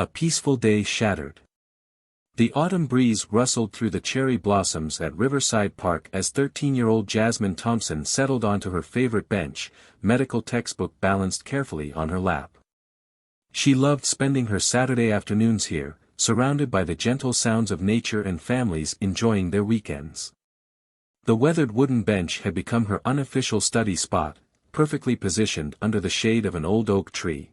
A peaceful day shattered. The autumn breeze rustled through the cherry blossoms at Riverside Park as 13-year-old Jasmine Thompson settled onto her favorite bench, medical textbook balanced carefully on her lap. She loved spending her Saturday afternoons here, surrounded by the gentle sounds of nature and families enjoying their weekends. The weathered wooden bench had become her unofficial study spot, perfectly positioned under the shade of an old oak tree.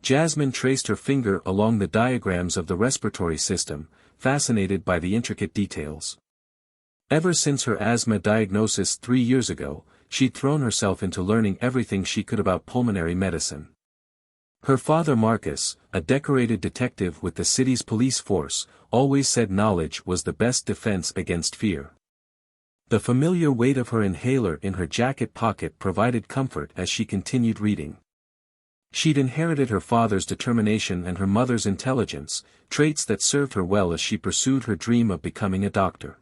Jasmine traced her finger along the diagrams of the respiratory system, fascinated by the intricate details. Ever since her asthma diagnosis 3 years ago, she'd thrown herself into learning everything she could about pulmonary medicine. Her father Marcus, a decorated detective with the city's police force, always said knowledge was the best defense against fear. The familiar weight of her inhaler in her jacket pocket provided comfort as she continued reading. She'd inherited her father's determination and her mother's intelligence, traits that served her well as she pursued her dream of becoming a doctor.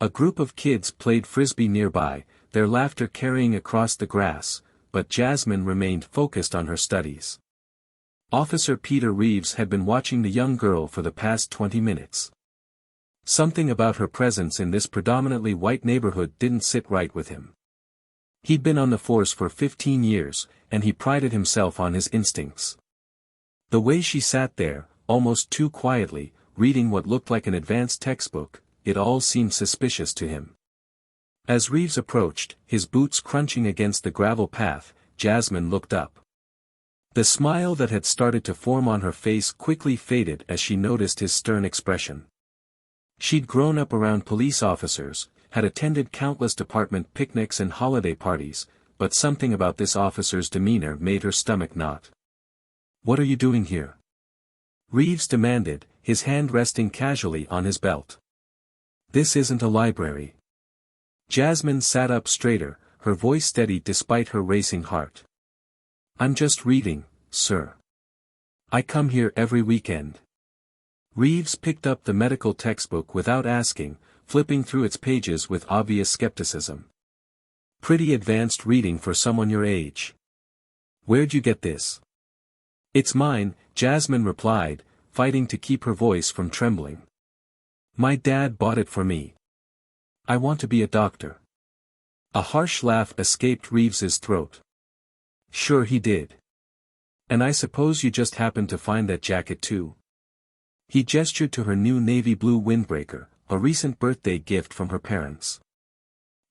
A group of kids played frisbee nearby, their laughter carrying across the grass, but Jasmine remained focused on her studies. Officer Peter Reeves had been watching the young girl for the past 20 minutes. Something about her presence in this predominantly white neighborhood didn't sit right with him. He'd been on the force for 15 years, and he prided himself on his instincts. The way she sat there, almost too quietly, reading what looked like an advanced textbook, it all seemed suspicious to him. As Reeves approached, his boots crunching against the gravel path, Jasmine looked up. The smile that had started to form on her face quickly faded as she noticed his stern expression. She'd grown up around police officers, had attended countless department picnics and holiday parties, but something about this officer's demeanor made her stomach knot. "What are you doing here?" Reeves demanded, his hand resting casually on his belt. "This isn't a library." Jasmine sat up straighter, her voice steady despite her racing heart. "I'm just reading, sir. I come here every weekend." Reeves picked up the medical textbook without asking, flipping through its pages with obvious skepticism. "Pretty advanced reading for someone your age. Where'd you get this?" "It's mine," Jasmine replied, fighting to keep her voice from trembling. "My dad bought it for me. I want to be a doctor." A harsh laugh escaped Reeves's throat. "Sure he did. And I suppose you just happened to find that jacket too." He gestured to her new navy blue windbreaker, a recent birthday gift from her parents.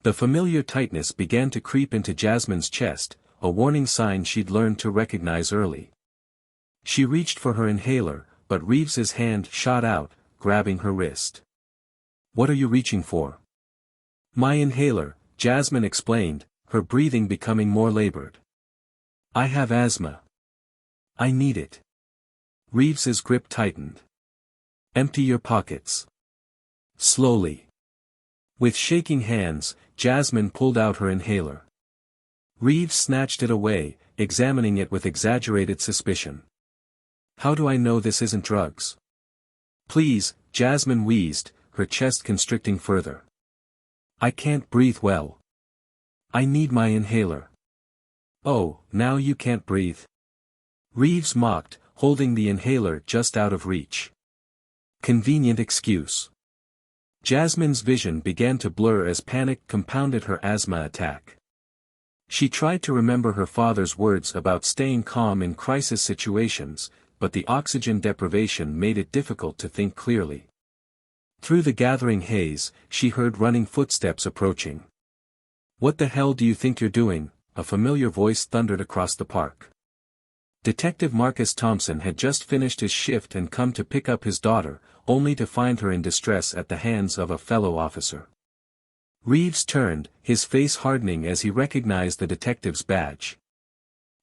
The familiar tightness began to creep into Jasmine's chest, a warning sign she'd learned to recognize early. She reached for her inhaler, but Reeves's hand shot out, grabbing her wrist. "What are you reaching for?" "My inhaler," Jasmine explained, her breathing becoming more labored. "I have asthma. I need it." Reeves's grip tightened. "Empty your pockets." Slowly. With shaking hands, Jasmine pulled out her inhaler. Reeves snatched it away, examining it with exaggerated suspicion. "How do I know this isn't drugs?" "Please," Jasmine wheezed, her chest constricting further. "I can't breathe well. I need my inhaler." "Oh, now you can't breathe?" Reeves mocked, holding the inhaler just out of reach. "Convenient excuse." Jasmine's vision began to blur as panic compounded her asthma attack. She tried to remember her father's words about staying calm in crisis situations, but the oxygen deprivation made it difficult to think clearly. Through the gathering haze, she heard running footsteps approaching. "What the hell do you think you're doing?" a familiar voice thundered across the park. Detective Marcus Thompson had just finished his shift and come to pick up his daughter, only to find her in distress at the hands of a fellow officer. Reeves turned, his face hardening as he recognized the detective's badge.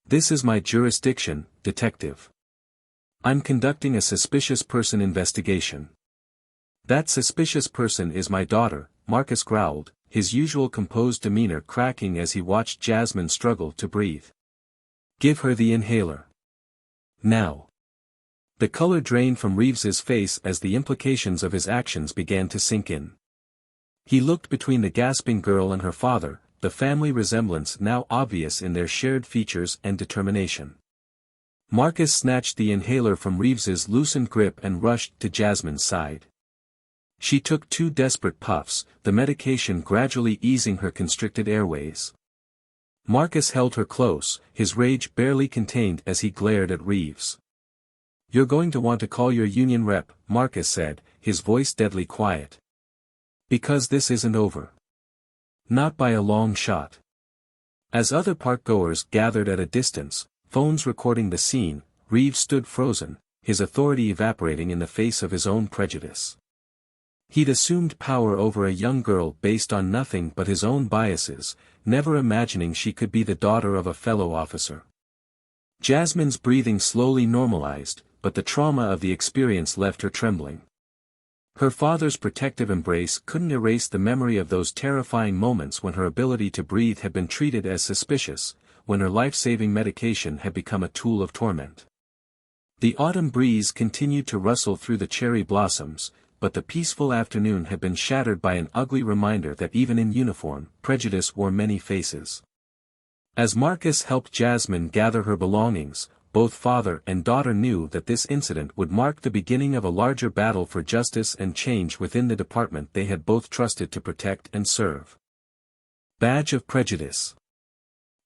"This is my jurisdiction, detective. I'm conducting a suspicious person investigation." "That suspicious person is my daughter," Marcus growled, his usual composed demeanor cracking as he watched Jasmine struggle to breathe. "Give her the inhaler. Now." The color drained from Reeves's face as the implications of his actions began to sink in. He looked between the gasping girl and her father, the family resemblance now obvious in their shared features and determination. Marcus snatched the inhaler from Reeves's loosened grip and rushed to Jasmine's side. She took 2 desperate puffs, the medication gradually easing her constricted airways. Marcus held her close, his rage barely contained as he glared at Reeves. "You're going to want to call your union rep," Marcus said, his voice deadly quiet. "Because this isn't over. Not by a long shot." As other park-goers gathered at a distance, phones recording the scene, Reeves stood frozen, his authority evaporating in the face of his own prejudice. He'd assumed power over a young girl based on nothing but his own biases, never imagining she could be the daughter of a fellow officer. Jasmine's breathing slowly normalized, but the trauma of the experience left her trembling. Her father's protective embrace couldn't erase the memory of those terrifying moments when her ability to breathe had been treated as suspicious, when her life-saving medication had become a tool of torment. The autumn breeze continued to rustle through the cherry blossoms, but the peaceful afternoon had been shattered by an ugly reminder that even in uniform, prejudice wore many faces. As Marcus helped Jasmine gather her belongings, both father and daughter knew that this incident would mark the beginning of a larger battle for justice and change within the department they had both trusted to protect and serve. Badge of Prejudice.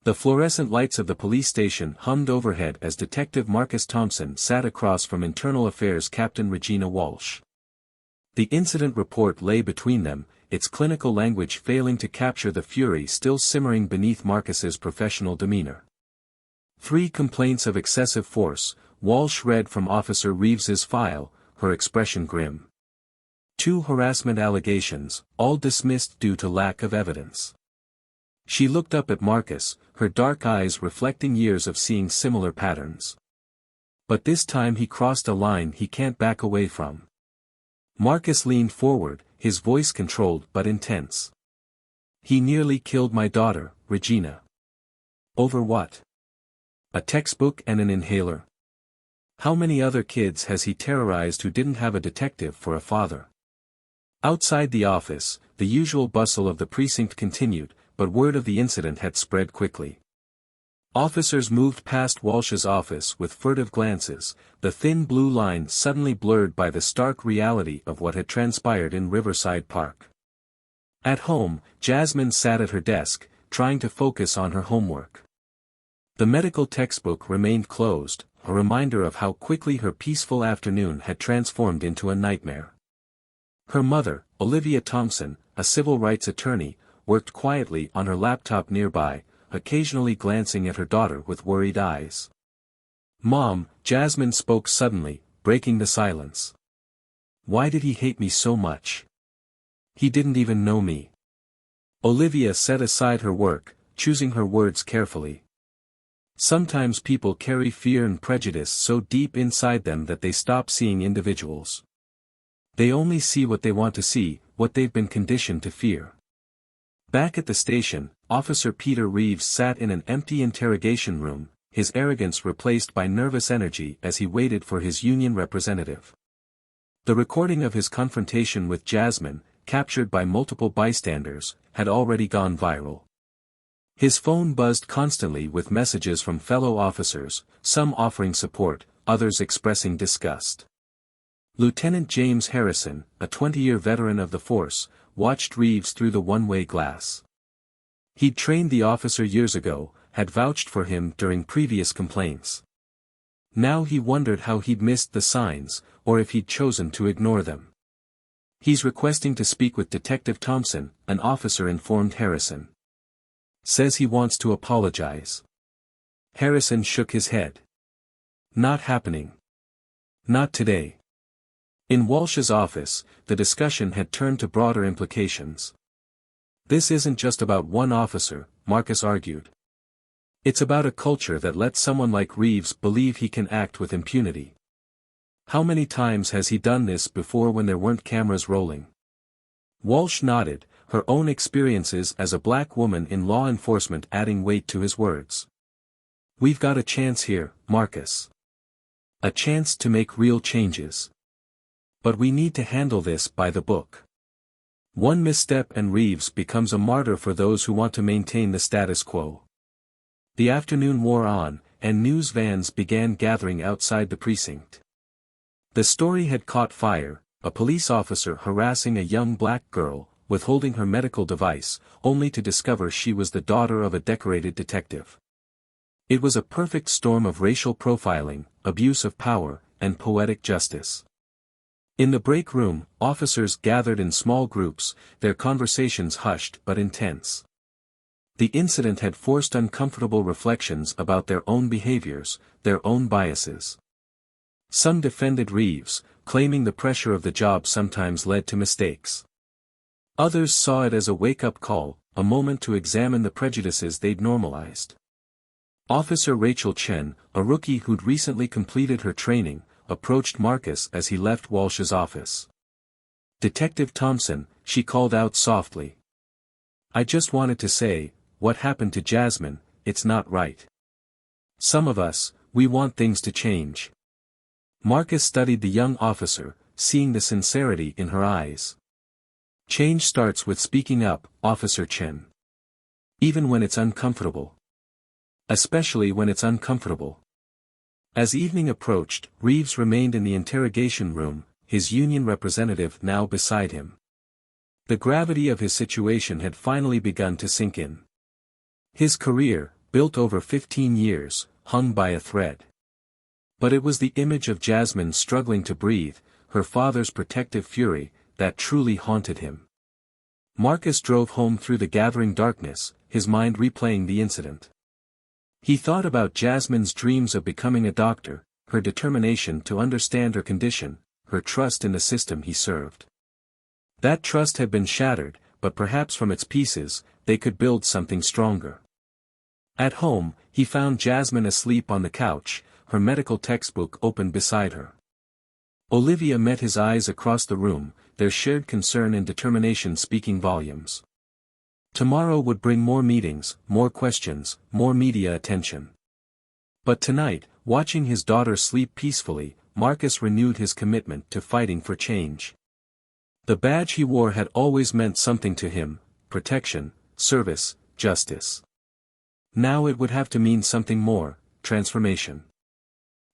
The fluorescent lights of the police station hummed overhead as Detective Marcus Thompson sat across from Internal Affairs Captain Regina Walsh. The incident report lay between them, its clinical language failing to capture the fury still simmering beneath Marcus's professional demeanor. 3 complaints of excessive force, Walsh read from Officer Reeves's file, her expression grim. 2 harassment allegations, all dismissed due to lack of evidence. She looked up at Marcus, her dark eyes reflecting years of seeing similar patterns. But this time he crossed a line he can't back away from. Marcus leaned forward, his voice controlled but intense. "He nearly killed my daughter, Regina." "Over what? A textbook and an inhaler? How many other kids has he terrorized who didn't have a detective for a father?" Outside the office, the usual bustle of the precinct continued, but word of the incident had spread quickly. Officers moved past Walsh's office with furtive glances, the thin blue line suddenly blurred by the stark reality of what had transpired in Riverside Park. At home, Jasmine sat at her desk, trying to focus on her homework. The medical textbook remained closed, a reminder of how quickly her peaceful afternoon had transformed into a nightmare. Her mother, Olivia Thompson, a civil rights attorney, worked quietly on her laptop nearby, occasionally glancing at her daughter with worried eyes. "Mom," Jasmine spoke suddenly, breaking the silence. "Why did he hate me so much? He didn't even know me." Olivia set aside her work, choosing her words carefully. Sometimes people carry fear and prejudice so deep inside them that they stop seeing individuals. They only see what they want to see, what they've been conditioned to fear. Back at the station, Officer Peter Reeves sat in an empty interrogation room, his arrogance replaced by nervous energy as he waited for his union representative. The recording of his confrontation with Jasmine, captured by multiple bystanders, had already gone viral. His phone buzzed constantly with messages from fellow officers, some offering support, others expressing disgust. Lieutenant James Harrison, a 20-year veteran of the force, watched Reeves through the one-way glass. He'd trained the officer years ago, had vouched for him during previous complaints. Now he wondered how he'd missed the signs, or if he'd chosen to ignore them. "He's requesting to speak with Detective Thompson," an officer informed Harrison. "Says he wants to apologize." Harrison shook his head. "Not happening. Not today." In Walsh's office, the discussion had turned to broader implications. "This isn't just about one officer," Marcus argued. "It's about a culture that lets someone like Reeves believe he can act with impunity. How many times has he done this before when there weren't cameras rolling?" Walsh nodded, her own experiences as a black woman in law enforcement adding weight to his words. "We've got a chance here, Marcus. A chance to make real changes. But we need to handle this by the book. One misstep and Reeves becomes a martyr for those who want to maintain the status quo." The afternoon wore on, and news vans began gathering outside the precinct. The story had caught fire, a police officer harassing a young black girl, withholding her medical device, only to discover she was the daughter of a decorated detective. It was a perfect storm of racial profiling, abuse of power, and poetic justice. In the break room, officers gathered in small groups, their conversations hushed but intense. The incident had forced uncomfortable reflections about their own behaviors, their own biases. Some defended Reeves, claiming the pressure of the job sometimes led to mistakes. Others saw it as a wake-up call, a moment to examine the prejudices they'd normalized. Officer Rachel Chen, a rookie who'd recently completed her training, approached Marcus as he left Walsh's office. "Detective Thompson," she called out softly. "I just wanted to say, what happened to Jasmine, it's not right. Some of us, we want things to change." Marcus studied the young officer, seeing the sincerity in her eyes. "Change starts with speaking up, Officer Chen. Even when it's uncomfortable. Especially when it's uncomfortable." As evening approached, Reeves remained in the interrogation room, his union representative now beside him. The gravity of his situation had finally begun to sink in. His career, built over 15 years, hung by a thread. But it was the image of Jasmine struggling to breathe, her father's protective fury, that truly haunted him. Marcus drove home through the gathering darkness, his mind replaying the incident. He thought about Jasmine's dreams of becoming a doctor, her determination to understand her condition, her trust in the system he served. That trust had been shattered, but perhaps from its pieces, they could build something stronger. At home, he found Jasmine asleep on the couch, her medical textbook open beside her. Olivia met his eyes across the room, their shared concern and determination speaking volumes. Tomorrow would bring more meetings, more questions, more media attention. But tonight, watching his daughter sleep peacefully, Marcus renewed his commitment to fighting for change. The badge he wore had always meant something to him: protection, service, justice. Now it would have to mean something more: transformation.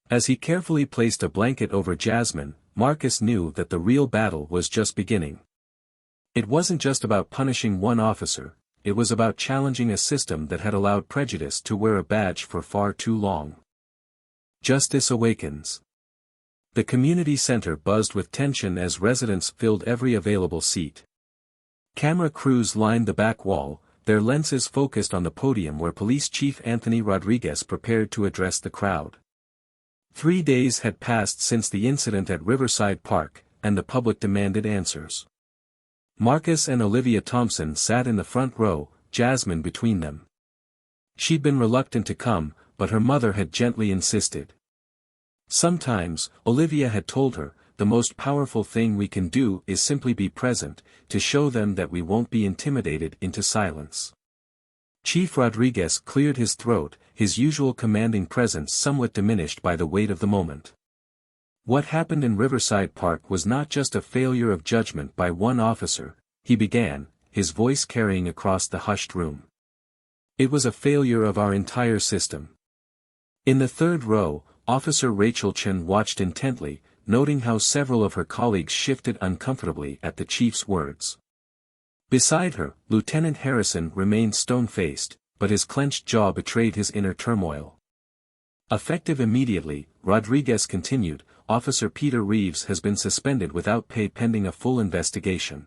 As he carefully placed a blanket over Jasmine, Marcus knew that the real battle was just beginning. It wasn't just about punishing one officer, it was about challenging a system that had allowed prejudice to wear a badge for far too long. Justice awakens. The community center buzzed with tension as residents filled every available seat. Camera crews lined the back wall, their lenses focused on the podium where Police Chief Anthony Rodriguez prepared to address the crowd. 3 days had passed since the incident at Riverside Park, and the public demanded answers. Marcus and Olivia Thompson sat in the front row, Jasmine between them. She'd been reluctant to come, but her mother had gently insisted. Sometimes, Olivia had told her, the most powerful thing we can do is simply be present, to show them that we won't be intimidated into silence. Chief Rodriguez cleared his throat, his usual commanding presence somewhat diminished by the weight of the moment. What happened in Riverside Park was not just a failure of judgment by one officer, he began, his voice carrying across the hushed room. It was a failure of our entire system. In the third row, Officer Rachel Chen watched intently, noting how several of her colleagues shifted uncomfortably at the chief's words. Beside her, Lieutenant Harrison remained stone-faced, but his clenched jaw betrayed his inner turmoil. Effective immediately, Rodriguez continued, Officer Peter Reeves has been suspended without pay pending a full investigation.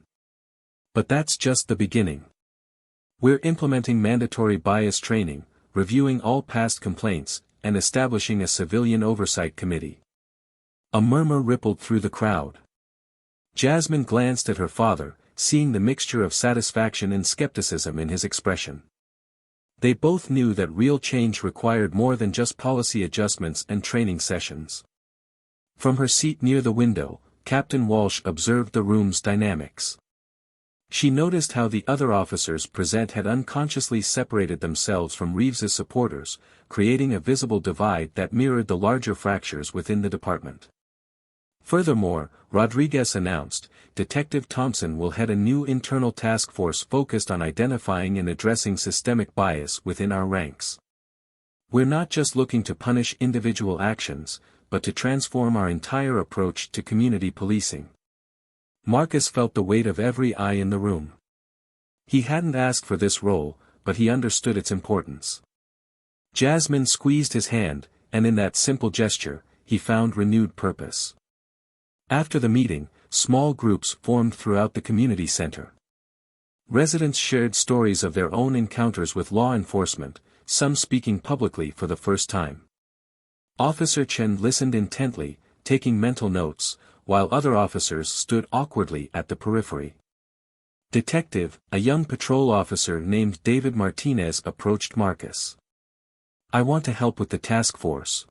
But that's just the beginning. We're implementing mandatory bias training, reviewing all past complaints, and establishing a civilian oversight committee. A murmur rippled through the crowd. Jasmine glanced at her father, seeing the mixture of satisfaction and skepticism in his expression. They both knew that real change required more than just policy adjustments and training sessions. From her seat near the window, Captain Walsh observed the room's dynamics. She noticed how the other officers present had unconsciously separated themselves from Reeves's supporters, creating a visible divide that mirrored the larger fractures within the department. Furthermore, Rodriguez announced, Detective Thompson will head a new internal task force focused on identifying and addressing systemic bias within our ranks. We're not just looking to punish individual actions, but to transform our entire approach to community policing. Marcus felt the weight of every eye in the room. He hadn't asked for this role, but he understood its importance. Jasmine squeezed his hand, and in that simple gesture, he found renewed purpose. After the meeting, small groups formed throughout the community center. Residents shared stories of their own encounters with law enforcement, some speaking publicly for the first time. Officer Chen listened intently, taking mental notes, while other officers stood awkwardly at the periphery. Detective, a young patrol officer named David Martinez, approached Marcus. "I want to help with the task force.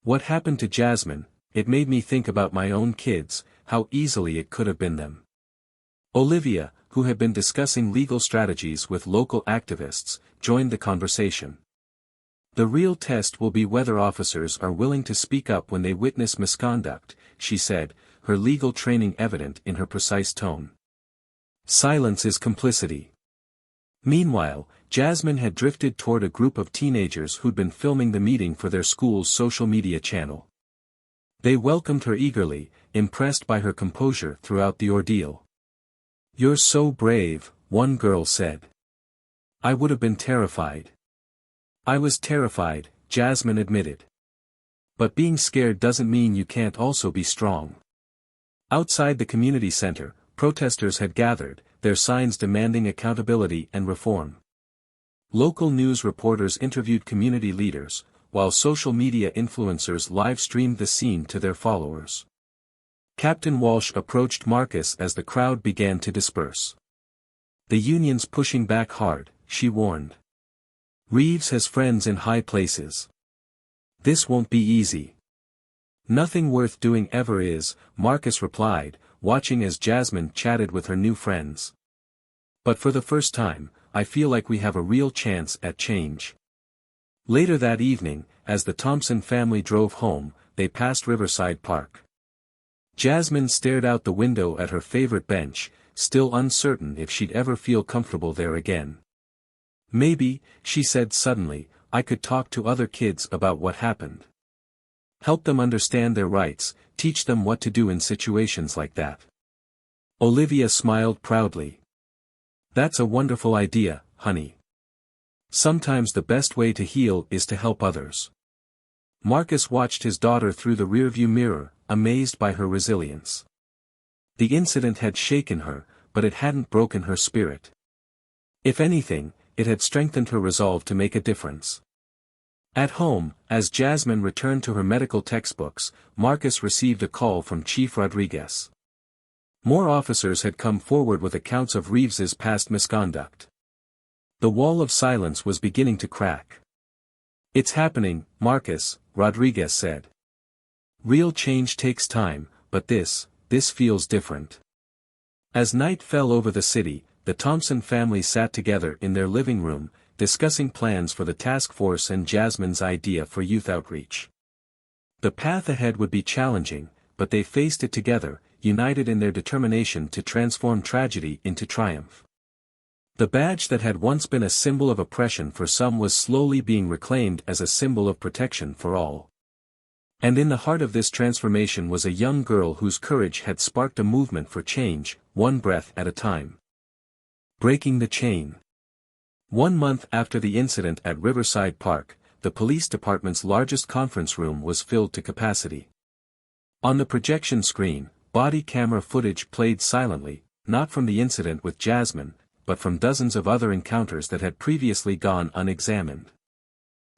What happened to Jasmine, it made me think about my own kids, how easily it could have been them." Olivia, who had been discussing legal strategies with local activists, joined the conversation. "The real test will be whether officers are willing to speak up when they witness misconduct," she said, her legal training evident in her precise tone. "Silence is complicity." Meanwhile, Jasmine had drifted toward a group of teenagers who'd been filming the meeting for their school's social media channel. They welcomed her eagerly, impressed by her composure throughout the ordeal. "You're so brave," one girl said. "I would have been terrified." "I was terrified," Jasmine admitted. "But being scared doesn't mean you can't also be strong." Outside the community center, protesters had gathered, their signs demanding accountability and reform. Local news reporters interviewed community leaders, while social media influencers live-streamed the scene to their followers. Captain Walsh approached Marcus as the crowd began to disperse. "The union's pushing back hard," she warned. "Reeves has friends in high places. This won't be easy." "Nothing worth doing ever is," Marcus replied, watching as Jasmine chatted with her new friends. "But for the first time, I feel like we have a real chance at change." Later that evening, as the Thompson family drove home, they passed Riverside Park. Jasmine stared out the window at her favorite bench, still uncertain if she'd ever feel comfortable there again. "Maybe," she said suddenly, "I could talk to other kids about what happened. Help them understand their rights, teach them what to do in situations like that." Olivia smiled proudly. "That's a wonderful idea, honey. Sometimes the best way to heal is to help others." Marcus watched his daughter through the rearview mirror, amazed by her resilience. The incident had shaken her, but it hadn't broken her spirit. If anything, it had strengthened her resolve to make a difference. At home, as Jasmine returned to her medical textbooks, Marcus received a call from Chief Rodriguez. More officers had come forward with accounts of Reeves's past misconduct. The wall of silence was beginning to crack. "It's happening, Marcus," Rodriguez said. "Real change takes time, but this feels different." As night fell over the city, the Thompson family sat together in their living room, discussing plans for the task force and Jasmine's idea for youth outreach. The path ahead would be challenging, but they faced it together, united in their determination to transform tragedy into triumph. The badge that had once been a symbol of oppression for some was slowly being reclaimed as a symbol of protection for all. And in the heart of this transformation was a young girl whose courage had sparked a movement for change, one breath at a time. Breaking the chain. 1 month after the incident at Riverside Park, the police department's largest conference room was filled to capacity. On the projection screen, body camera footage played silently, not from the incident with Jasmine, but from dozens of other encounters that had previously gone unexamined.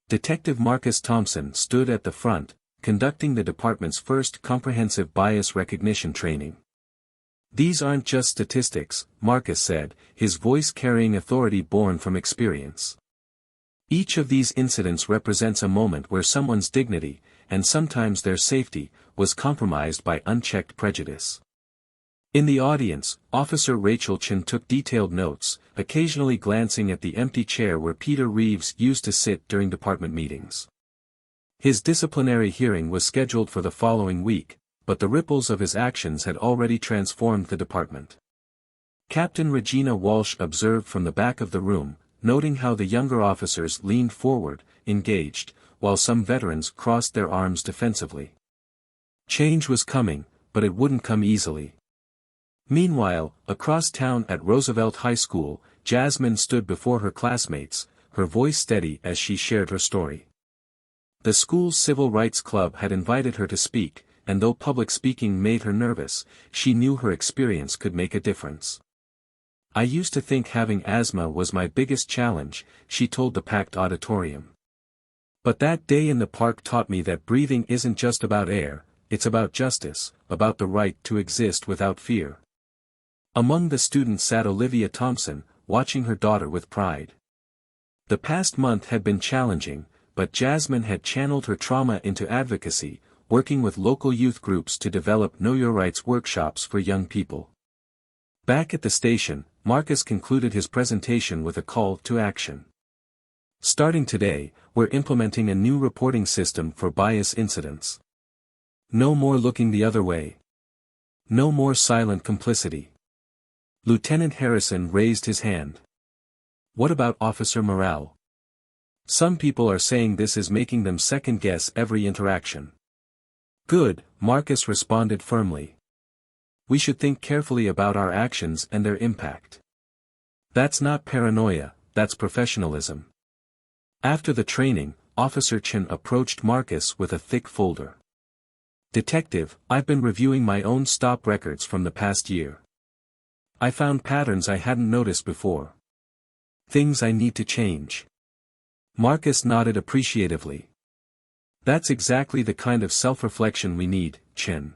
Detective Marcus Thompson stood at the front, conducting the department's first comprehensive bias recognition training. "These aren't just statistics," Marcus said, his voice carrying authority born from experience. "Each of these incidents represents a moment where someone's dignity, and sometimes their safety, was compromised by unchecked prejudice." In the audience, Officer Rachel Chen took detailed notes, occasionally glancing at the empty chair where Peter Reeves used to sit during department meetings. His disciplinary hearing was scheduled for the following week, but the ripples of his actions had already transformed the department. Captain Regina Walsh observed from the back of the room, noting how the younger officers leaned forward, engaged, while some veterans crossed their arms defensively. Change was coming, but it wouldn't come easily. Meanwhile, across town at Roosevelt High School, Jasmine stood before her classmates, her voice steady as she shared her story. The school's civil rights club had invited her to speak, and though public speaking made her nervous, she knew her experience could make a difference. "I used to think having asthma was my biggest challenge," she told the packed auditorium. "But that day in the park taught me that breathing isn't just about air, it's about justice, about the right to exist without fear." Among the students sat Olivia Thompson, watching her daughter with pride. The past month had been challenging, but Jasmine had channeled her trauma into advocacy, working with local youth groups to develop Know Your Rights workshops for young people. Back at the station, Marcus concluded his presentation with a call to action. "Starting today, we're implementing a new reporting system for bias incidents. No more looking the other way. No more silent complicity." Lieutenant Harrison raised his hand. "What about officer morale? Some people are saying this is making them second-guess every interaction." "Good," Marcus responded firmly. "We should think carefully about our actions and their impact. That's not paranoia, that's professionalism." After the training, Officer Chen approached Marcus with a thick folder. "Detective, I've been reviewing my own stop records from the past year. I found patterns I hadn't noticed before. Things I need to change." Marcus nodded appreciatively. "That's exactly the kind of self-reflection we need, Chen.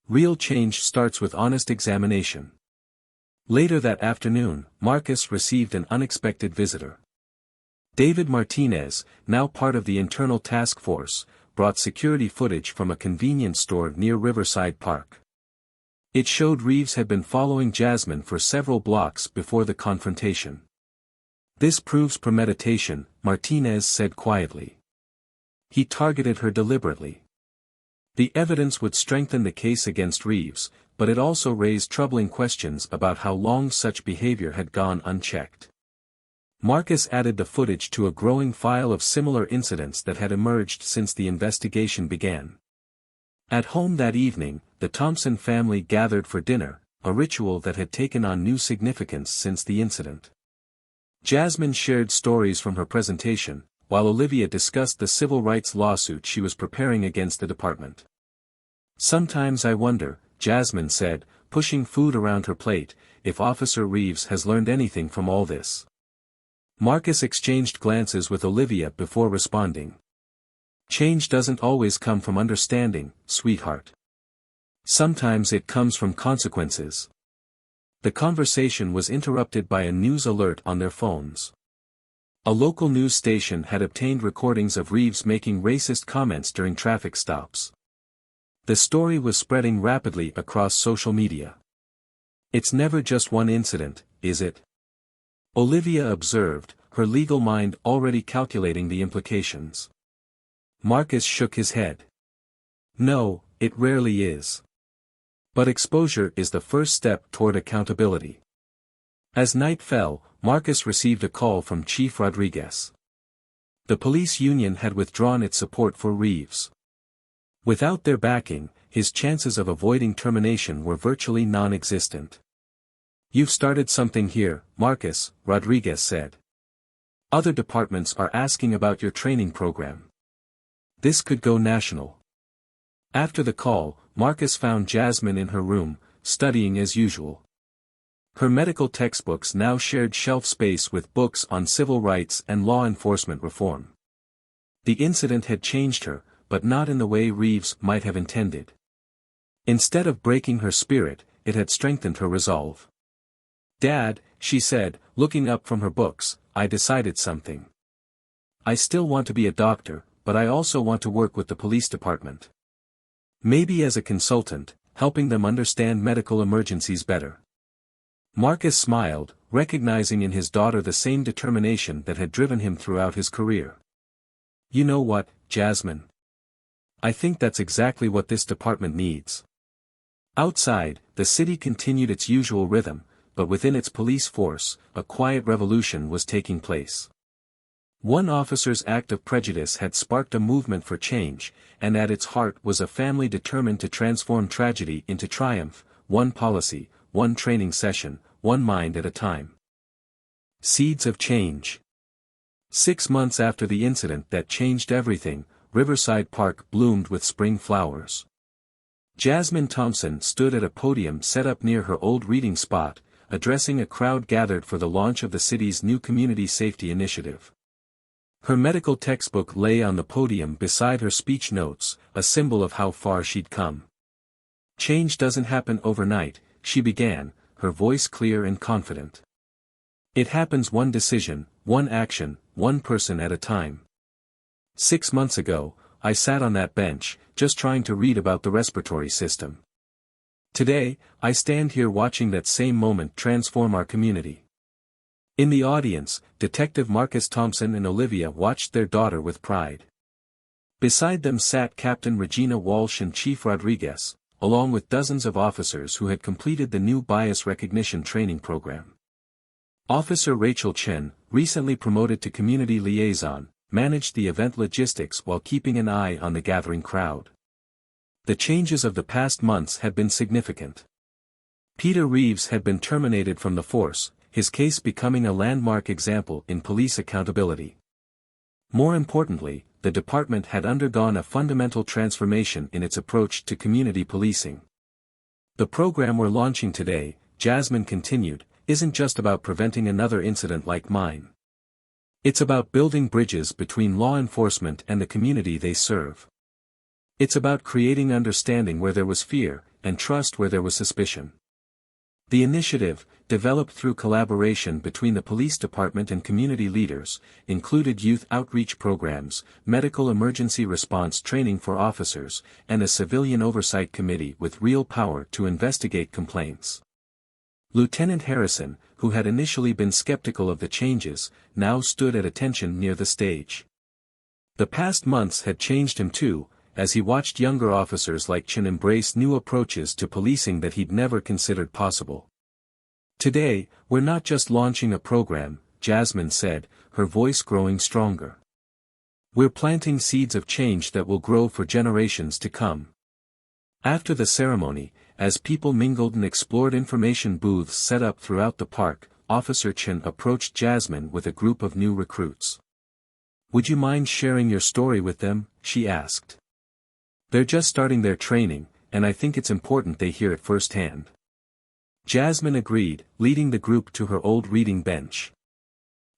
Real change starts with honest examination." Later that afternoon, Marcus received an unexpected visitor. David Martinez, now part of the internal task force, brought security footage from a convenience store near Riverside Park. It showed Reeves had been following Jasmine for several blocks before the confrontation. "This proves premeditation," Martinez said quietly. "He targeted her deliberately." The evidence would strengthen the case against Reeves, but it also raised troubling questions about how long such behavior had gone unchecked. Marcus added the footage to a growing file of similar incidents that had emerged since the investigation began. At home that evening, the Thompson family gathered for dinner, a ritual that had taken on new significance since the incident. Jasmine shared stories from her presentation, while Olivia discussed the civil rights lawsuit she was preparing against the department. "Sometimes I wonder," Jasmine said, pushing food around her plate, "if Officer Reeves has learned anything from all this." Marcus exchanged glances with Olivia before responding. "Change doesn't always come from understanding, sweetheart. Sometimes it comes from consequences." The conversation was interrupted by a news alert on their phones. A local news station had obtained recordings of Reeves making racist comments during traffic stops. The story was spreading rapidly across social media. "It's never just one incident, is it?" Olivia observed, her legal mind already calculating the implications. Marcus shook his head. "No, it rarely is. But exposure is the first step toward accountability." As night fell, Marcus received a call from Chief Rodriguez. The police union had withdrawn its support for Reeves. Without their backing, his chances of avoiding termination were virtually non-existent. "You've started something here, Marcus," Rodriguez said. "Other departments are asking about your training program. This could go national." After the call, Marcus found Jasmine in her room, studying as usual. Her medical textbooks now shared shelf space with books on civil rights and law enforcement reform. The incident had changed her, but not in the way Reeves might have intended. Instead of breaking her spirit, it had strengthened her resolve. "Dad," she said, looking up from her books, "I decided something. I still want to be a doctor, but I also want to work with the police department. Maybe as a consultant, helping them understand medical emergencies better." Marcus smiled, recognizing in his daughter the same determination that had driven him throughout his career. "You know what, Jasmine? I think that's exactly what this department needs." Outside, the city continued its usual rhythm, but within its police force, a quiet revolution was taking place. One officer's act of prejudice had sparked a movement for change, and at its heart was a family determined to transform tragedy into triumph, one policy, one training session, one mind at a time. Seeds of change. 6 months after the incident that changed everything, Riverside Park bloomed with spring flowers. Jasmine Thompson stood at a podium set up near her old reading spot, addressing a crowd gathered for the launch of the city's new community safety initiative. Her medical textbook lay on the podium beside her speech notes, a symbol of how far she'd come. Change doesn't happen overnight, she began, her voice clear and confident. It happens one decision, one action, one person at a time. 6 months ago, I sat on that bench, just trying to read about the respiratory system. Today, I stand here watching that same moment transform our community. In the audience, Detective Marcus Thompson and Olivia watched their daughter with pride. Beside them sat Captain Regina Walsh and Chief Rodriguez, along with dozens of officers who had completed the new bias recognition training program. Officer Rachel Chen, recently promoted to community liaison, managed the event logistics while keeping an eye on the gathering crowd. The changes of the past months had been significant. Peter Reeves had been terminated from the force, his case becoming a landmark example in police accountability. More importantly, the department had undergone a fundamental transformation in its approach to community policing. The program we're launching today, Jasmine continued, isn't just about preventing another incident like mine. It's about building bridges between law enforcement and the community they serve. It's about creating understanding where there was fear, and trust where there was suspicion. The initiative, developed through collaboration between the police department and community leaders, included youth outreach programs, medical emergency response training for officers, and a civilian oversight committee with real power to investigate complaints. Lieutenant Harrison, who had initially been skeptical of the changes, now stood at attention near the stage. The past months had changed him too, as he watched younger officers like Chen embrace new approaches to policing that he'd never considered possible. Today, we're not just launching a program, Jasmine said, her voice growing stronger. We're planting seeds of change that will grow for generations to come. After the ceremony, as people mingled and explored information booths set up throughout the park, Officer Chen approached Jasmine with a group of new recruits. "Would you mind sharing your story with them?" she asked. "They're just starting their training, and I think it's important they hear it firsthand." Jasmine agreed, leading the group to her old reading bench.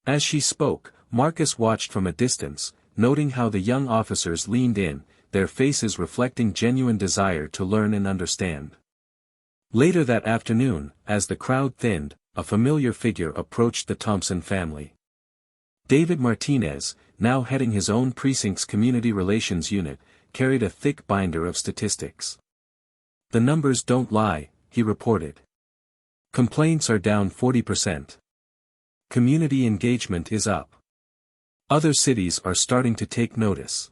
As she spoke, Marcus watched from a distance, noting how the young officers leaned in, their faces reflecting genuine desire to learn and understand. Later that afternoon, as the crowd thinned, a familiar figure approached the Thompson family. David Martinez, now heading his own precinct's community relations unit, carried a thick binder of statistics. "The numbers don't lie," he reported. "Complaints are down 40%. Community engagement is up. Other cities are starting to take notice."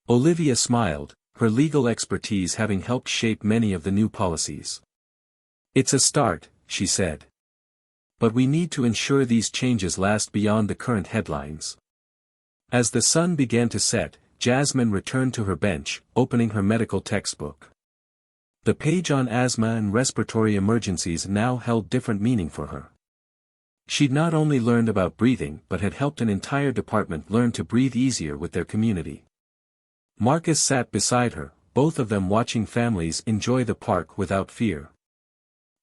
Olivia smiled, her legal expertise having helped shape many of the new policies. "It's a start," she said. "But we need to ensure these changes last beyond the current headlines." As the sun began to set, Jasmine returned to her bench, opening her medical textbook. The page on asthma and respiratory emergencies now held different meaning for her. She'd not only learned about breathing but had helped an entire department learn to breathe easier with their community. Marcus sat beside her, both of them watching families enjoy the park without fear.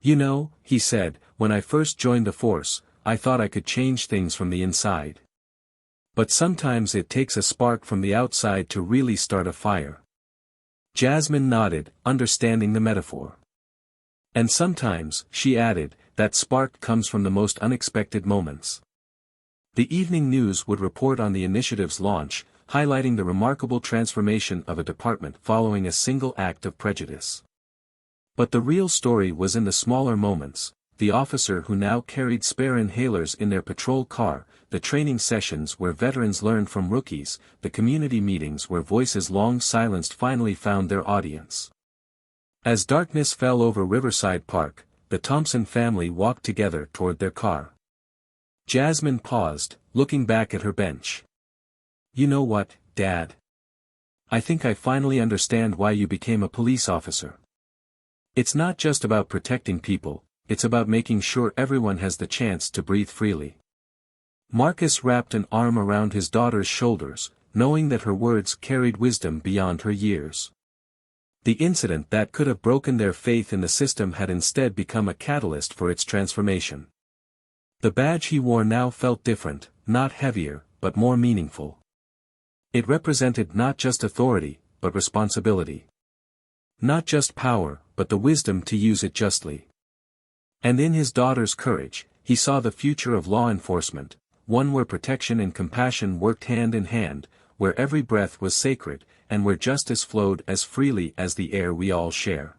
"You know," he said, "when I first joined the force, I thought I could change things from the inside. But sometimes it takes a spark from the outside to really start a fire." Jasmine nodded, understanding the metaphor. "And sometimes," she added, "that spark comes from the most unexpected moments." The evening news would report on the initiative's launch, highlighting the remarkable transformation of a department following a single act of prejudice. But the real story was in the smaller moments: the officer who now carried spare inhalers in their patrol car, the training sessions where veterans learned from rookies, the community meetings where voices long silenced finally found their audience. As darkness fell over Riverside Park, the Thompson family walked together toward their car. Jasmine paused, looking back at her bench. You know what, Dad? I think I finally understand why you became a police officer. It's not just about protecting people, it's about making sure everyone has the chance to breathe freely. Marcus wrapped an arm around his daughter's shoulders, knowing that her words carried wisdom beyond her years. The incident that could have broken their faith in the system had instead become a catalyst for its transformation. The badge he wore now felt different, not heavier, but more meaningful. It represented not just authority, but responsibility. Not just power, but the wisdom to use it justly. And in his daughter's courage, he saw the future of law enforcement, one where protection and compassion worked hand in hand, where every breath was sacred, and where justice flowed as freely as the air we all share.